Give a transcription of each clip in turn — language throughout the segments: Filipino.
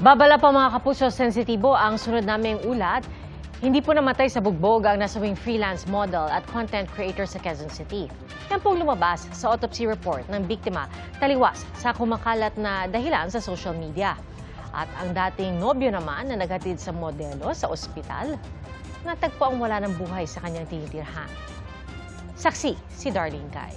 Babala po mga kapuso, sensitibo ang sunod naming ulat. Hindi po namatay sa bugbog ang nasawing freelance model at content creator sa Quezon City. Yan pong lumabas sa autopsy report ng biktima taliwas sa kumakalat na dahilan sa social media. At ang dating nobyo naman na naghatid sa modelo sa ospital, natagpo ang wala ng buhay sa kanyang tinitirhan. Saksi si Darlene Kai.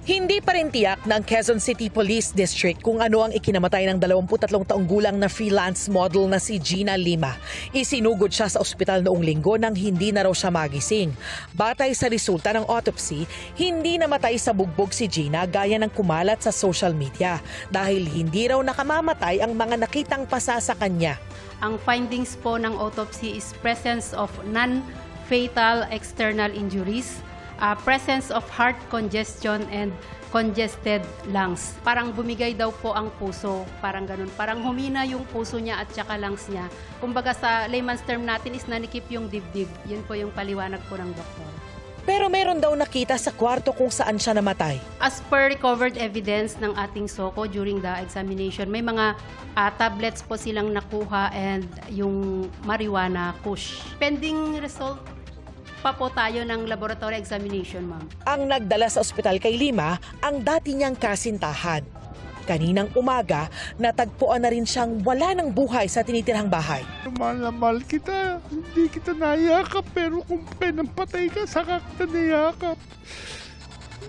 Hindi pa rin tiyak ng Quezon City Police District kung ano ang ikinamatay ng 23 taong gulang na freelance model na si Gina Lima. Isinugod siya sa ospital noong linggo nang hindi na raw siya magising. Batay sa resulta ng autopsy, hindi namatay sa bugbog si Gina gaya ng kumalat sa social media dahil hindi raw nakamamatay ang mga nakitang pasa sa kanya. Ang findings po ng autopsy is presence of non-fatal external injuries, presence of heart congestion and congested lungs. Parang bumigay daw po ang puso, parang ganun. Parang humina yung puso niya at saka lungs niya. Kumbaga sa layman's term natin is nanikip yung dibdib. Yun po yung paliwanag po ng doktor. Pero meron daw nakita sa kwarto kung saan siya namatay. As per recovered evidence ng ating SOCO during the examination, may mga tablets po silang nakuha and yung marijuana kush. Pending result pa po tayo ng laboratory examination, ma'am. Ang nagdala sa ospital kay Lima, ang dati niyang kasintahan. Kaninang umaga, natagpuan na rin siyang wala ng buhay sa tinitirhang bahay. Mahal na mahal kita. Hindi kita nayakap, pero kung patay ka, saka kita nayakap.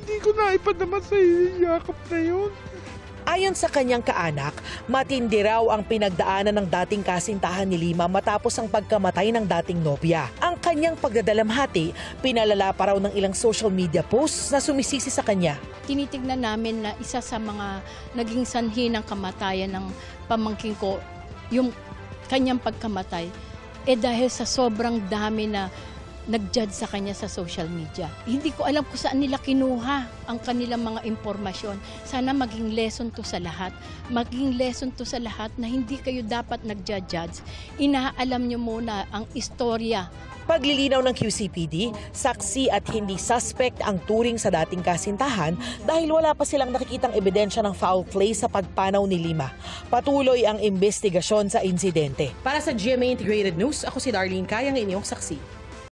Hindi ko naipadama sa iyo yung yakap na yun. Ayon sa kanyang kaanak, matindi raw ang pinagdaanan ng dating kasintahan ni Lima matapos ang pagkamatay ng dating nobya. Ang kanyang pagdadalamhati, pinalala pa raw ng ilang social media posts na sumisisi sa kanya. Tinitignan namin na isa sa mga naging sanhi ng kamatayan ng pamangkin ko, yung kanyang pagkamatay, dahil sa sobrang dami na nag-judge sa kanya sa social media. Hindi ko alam kung saan nila kinuha ang kanilang mga impormasyon. Sana maging lesson to sa lahat. Maging lesson to sa lahat na hindi kayo dapat nag-judge. Inaalam nyo muna ang istorya. Paglilinaw ng QCPD, saksi at hindi suspect ang turing sa dating kasintahan dahil wala pa silang nakikitang ebidensya ng foul play sa pagpanaw ni Lima. Patuloy ang investigasyon sa insidente. Para sa GMA Integrated News, ako si Darlene Kai, ang inyong saksi.